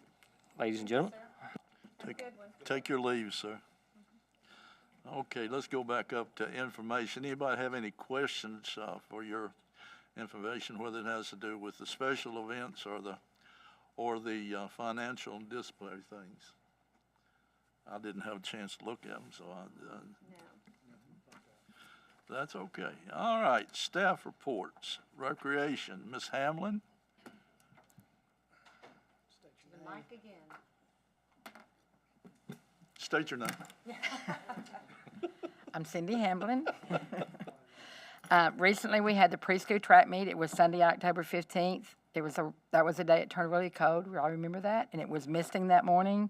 Ladies and gentlemen. Take your leave, sir. Okay, let's go back up to information. Anybody have any questions for your information, whether it has to do with the special events or the financial and display things? I didn't have a chance to look at them, so that's okay. All right, staff reports. Recreation, Ms. Hamlin. The mic again. State your name. I'm Cindy Hamblin. Recently, we had the preschool track meet. It was Sunday, October 15th. That was a day it turned really cold. We all remember that, and it was misting that morning.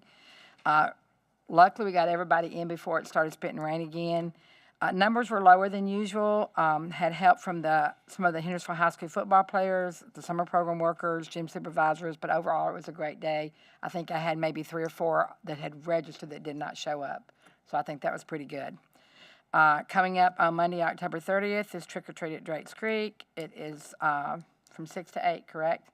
Luckily, we got everybody in before it started spitting rain again. Numbers were lower than usual. Had help from some of the Hendersonville High School football players, the summer program workers, gym supervisors, but overall it was a great day. I think I had maybe 3 or 4 that had registered that did not show up. So I think that was pretty good. Coming up on Monday, October 30th is Trick or Treat at Drakes Creek. It is from 6 to 8, correct?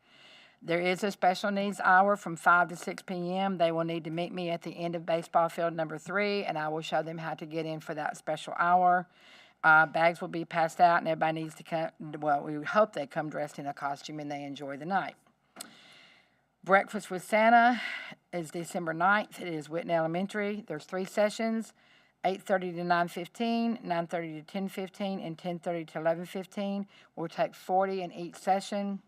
There is a special needs hour from 5 to 6 p.m. They will need to meet me at the end of baseball field number 3, and I will show them how to get in for that special hour. Bags will be passed out, and everybody needs to come. Well, we hope they come dressed in a costume and they enjoy the night. Breakfast with Santa is December 9th. It is Whitten Elementary. There's 3 sessions, 8:30 to 9:15, 9:30 to 10:15, and 10:30 to 11:15. We'll take 40 in each session.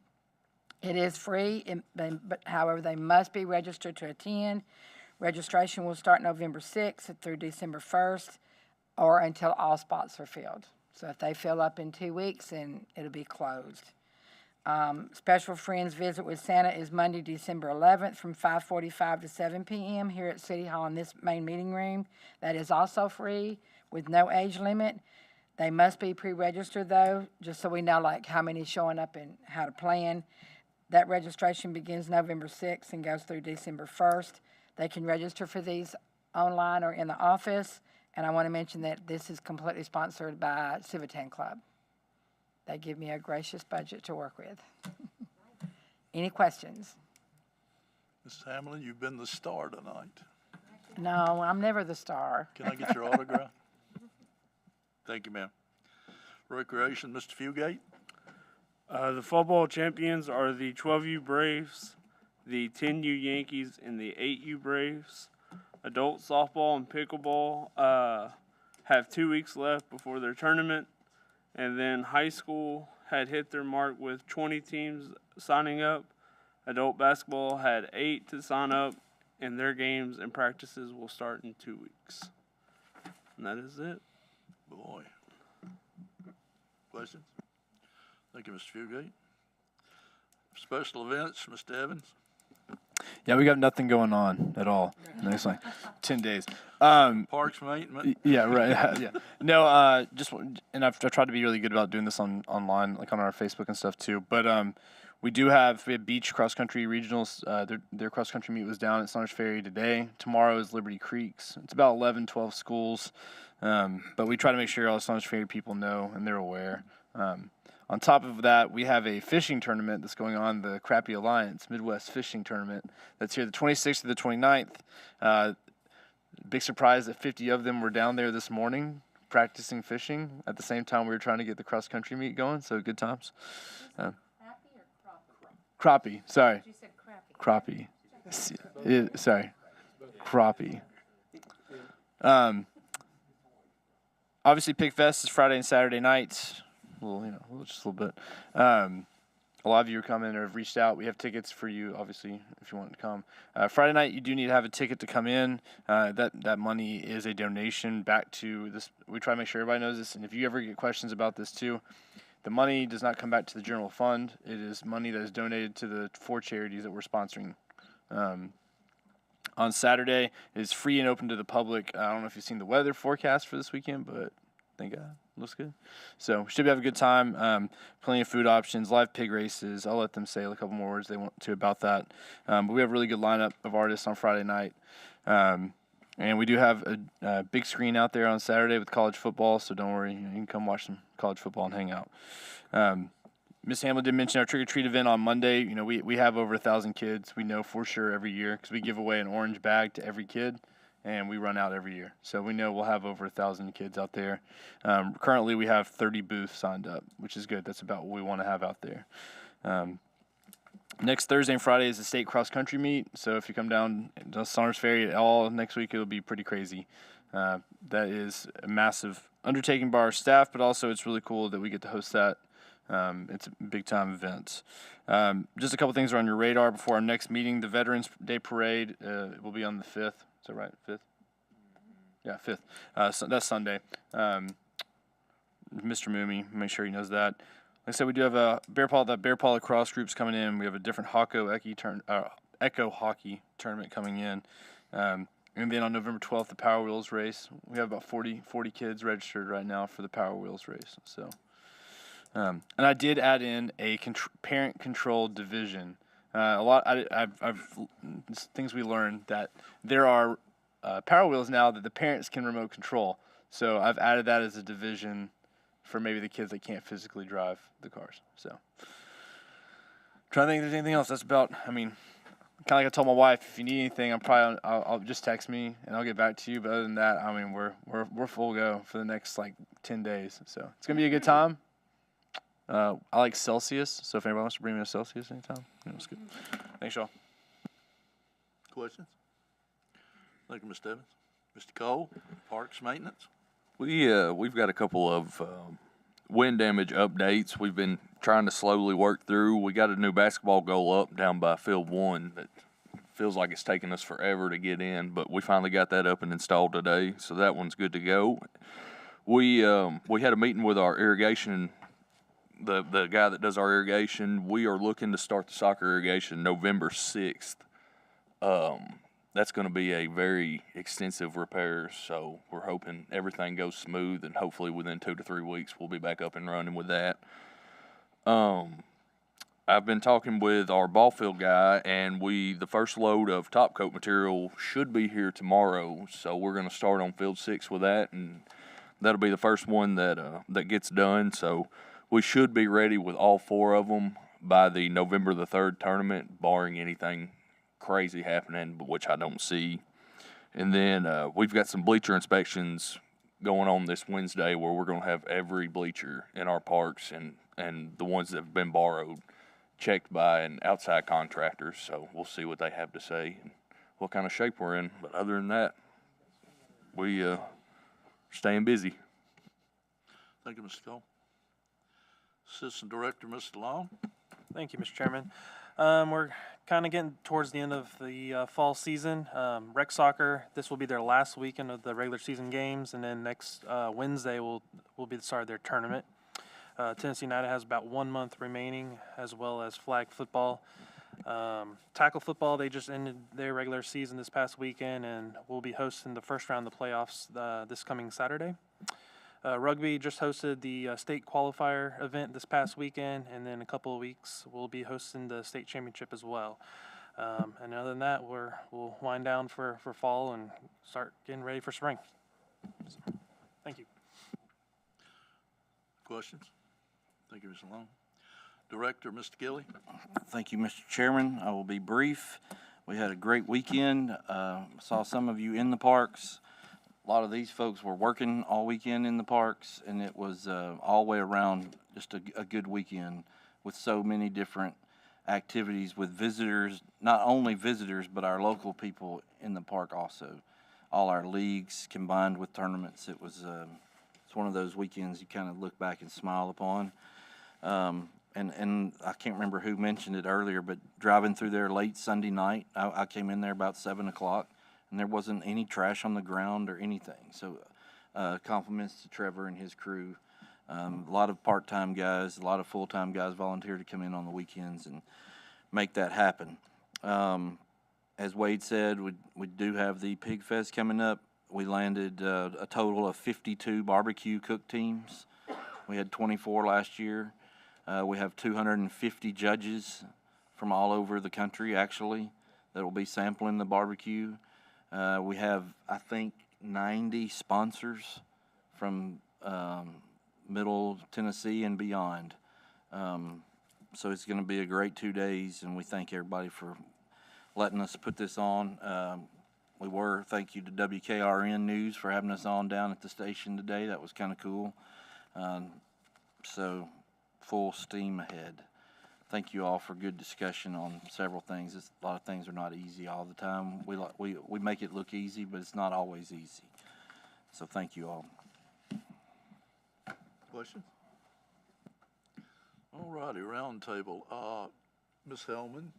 It is free, but however, they must be registered to attend. Registration will start November 6th through December 1st, or until all spots are filled. So if they fill up in 2 weeks, then it'll be closed. Special Friends Visit with Santa is Monday, December 11th from 5:45 to 7 p.m. here at City Hall in this main meeting room. That is also free with no age limit. They must be pre-registered though, just so we know like how many showing up and how to plan. That registration begins November 6th and goes through December 1st. They can register for these online or in the office. And I want to mention that this is completely sponsored by Civitan Club. They give me a gracious budget to work with. Any questions? Mrs. Hamlin, you've been the star tonight. No, I'm never the star. Can I get your autograph? Thank you, ma'am. Recreation, Mr. Fugate. The football champions are the 12U Braves, the 10U Yankees, and the 8U Braves. Adult softball and pickleball have 2 weeks left before their tournament. And then high school had hit their mark with 20 teams signing up. Adult basketball had 8 to sign up, and their games and practices will start in 2 weeks. And that is it. Boy. Questions? Thank you, Mr. Fugate. Special events, Mr. Evans. Yeah, we got nothing going on at all. Next like 10 days. Parks maintenance. Yeah, right. Yeah. No, and I've tried to be really good about doing this online, like on our Facebook and stuff too. But we have beach cross country regionals. Their cross country meet was down at Saunders Ferry today. Tomorrow is Liberty Creeks. It's about 11, 12 schools. But we try to make sure all the Saunders Ferry people know and they're aware. On top of that, we have a fishing tournament that's going on, the Crappie Alliance Midwest Fishing Tournament. That's here the 26th to the 29th. Big surprise that 50 of them were down there this morning practicing fishing at the same time we were trying to get the cross-country meet going, so good times. Crappie or crappie? Crappie, sorry. You said crappie. Crappie. Sorry. Crappie. Obviously, Pig Fest is Friday and Saturday nights. Just a little bit. A lot of you are coming or have reached out. We have tickets for you, obviously, if you want to come. Friday night, you do need to have a ticket to come in. That money is a donation back to this. We try to make sure everybody knows this. And if you ever get questions about this too, the money does not come back to the general fund. It is money that is donated to the 4 charities that we're sponsoring. On Saturday, it is free and open to the public. I don't know if you've seen the weather forecast for this weekend, but thank God. Looks good. So should have a good time. Plenty of food options, live pig races. I'll let them say a couple more words they want to about that. But we have a really good lineup of artists on Friday night. And we do have a big screen out there on Saturday with college football, so don't worry. You can come watch some college football and hang out. Ms. Hamlin did mention our trick-or-treat event on Monday. We have over 1,000 kids. We know for sure every year because we give away an orange bag to every kid. And we run out every year. So we know we'll have over 1,000 kids out there. Currently, we have 30 booths signed up, which is good. That's about what we want to have out there. Next Thursday and Friday is the state cross-country meet. So if you come down to Saunders Ferry at all next week, it'll be pretty crazy. That is a massive undertaking by our staff, but also it's really cool that we get to host that. It's a big-time event. Just a couple things are on your radar before our next meeting. The Veterans Day Parade will be on the 5th. Is that right? 5th? Yeah, 5th. So that's Sunday. Mr. Moomey, make sure he knows that. Like I said, we do have the Bear Paw lacrosse groups coming in. We have a different Echo hockey tournament coming in. And then on November 12th, the Power Wheels race. We have about 40 kids registered right now for the Power Wheels race. So, and I did add in a parent-controlled division. Things we learned that there are Power Wheels now that the parents can remote control. So I've added that as a division for maybe the kids that can't physically drive the cars. So trying to think if there's anything else. That's about. Kind of like I told my wife, if you need anything, I'll just text me and I'll get back to you. But other than that, we're full go for the next 10 days. So it's gonna be a good time. I like Celsius, so if anybody wants to bring me a Celsius anytime, it's good. Thanks, y'all. Questions? Thank you, Mr. Evans. Mr. Cole, Parks Maintenance. We've got a couple of wind damage updates we've been trying to slowly work through. We got a new basketball goal up down by Field 1 that feels like it's taken us forever to get in, but we finally got that up and installed today, so that one's good to go. We had a meeting with our irrigation the guy that does our irrigation, we are looking to start the soccer irrigation November 6th. That's going to be a very extensive repair, so we're hoping everything goes smooth, and hopefully within 2 to 3 weeks we'll be back up and running with that. I've been talking with our ball field guy, and the first load of top coat material should be here tomorrow, so we're going to start on field 6 with that, and that'll be the first one that gets done. So we should be ready with all 4 of them by the November the 3rd tournament, barring anything crazy happening, which I don't see. And then we've got some bleacher inspections going on this Wednesday where we're going to have every bleacher in our parks and the ones that have been borrowed checked by an outside contractor. So we'll see what they have to say and what kind of shape we're in. But other than that, we staying busy. Thank you, Mr. Cole. Assistant Director, Mr. Long. Thank you, Mr. Chairman. We're kind of getting towards the end of the fall season. Rec soccer, this will be their last weekend of the regular season games, and then next Wednesday will be the start of their tournament. Tennessee United has about 1 month remaining, as well as flag football. Tackle football, they just ended their regular season this past weekend, and we'll be hosting the first round of the playoffs this coming Saturday. Rugby just hosted the state qualifier event this past weekend, and then in a couple of weeks we'll be hosting the state championship as well. And other than that, we'll wind down for fall and start getting ready for spring. So, thank you. Questions? Thank you, Mr. Long. Director, Mr. Gilley. Thank you, Mr. Chairman. I will be brief. We had a great weekend. Saw some of you in the parks. A lot of these folks were working all weekend in the parks, and it was all the way around just a good weekend with so many different activities with visitors, not only visitors, but our local people in the park also. All our leagues combined with tournaments. It's one of those weekends you kind of look back and smile upon. And I can't remember who mentioned it earlier, but driving through there late Sunday night, I came in there about 7 o'clock, and there wasn't any trash on the ground or anything. So compliments to Trevor and his crew. A lot of part-time guys, a lot of full-time guys volunteer to come in on the weekends and make that happen. As Wade said, we do have the Pig Fest coming up. We landed a total of 52 barbecue cook teams. We had 24 last year. We have 250 judges from all over the country, actually, that will be sampling the barbecue. We have, I think, 90 sponsors from Middle Tennessee and beyond. So it's going to be a great 2 days, and we thank everybody for letting us put this on. Thank you to WKRN News for having us on down at the station today. That was kind of cool. So full steam ahead. Thank you all for good discussion on several things. A lot of things are not easy all the time. We make it look easy, but it's not always easy. So thank you all. Questions? All righty, round table. Ms. Hellman.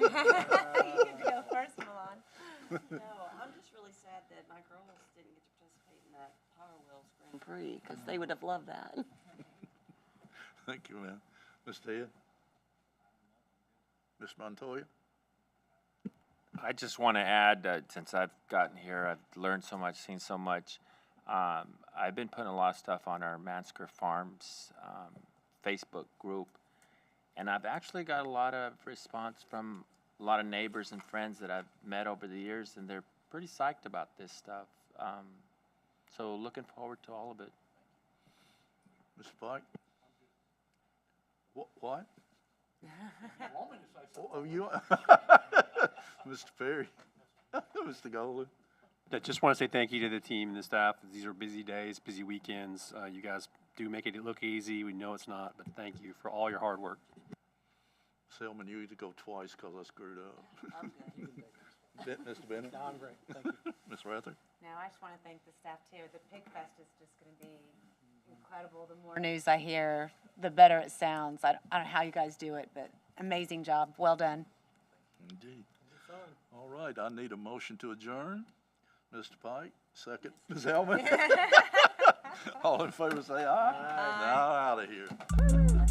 You can go first, Milan. No, I'm just really sad that my girls didn't get to participate in that Power Wheels Grand Prix, because they would have loved that. Thank you, ma'am. Ms. Ted? Ms. Montoya? I just want to add, since I've gotten here, I've learned so much, seen so much. I've been putting a lot of stuff on our Mansker Farms Facebook group, and I've actually got a lot of response from a lot of neighbors and friends that I've met over the years, and they're pretty psyched about this stuff. So looking forward to all of it. Mr. Pike? What? Oh, you? Mr. Perry? Mr. Golden? I just want to say thank you to the team and the staff. These are busy days, busy weekends. You guys do make it look easy. We know it's not, but thank you for all your hard work. Selman, you need to go twice because I screwed up. I'm good. Mr. Bennett? No, I'm great. Thank you. Ms. Rather? No, I just want to thank the staff too. The Pig Fest is just going to be incredible. The more news I hear, the better it sounds. I don't know how you guys do it, but amazing job. Well done. Indeed. All right, I need a motion to adjourn. Mr. Pike, second. Ms. Hellman? All in favor say aye. Now out of here.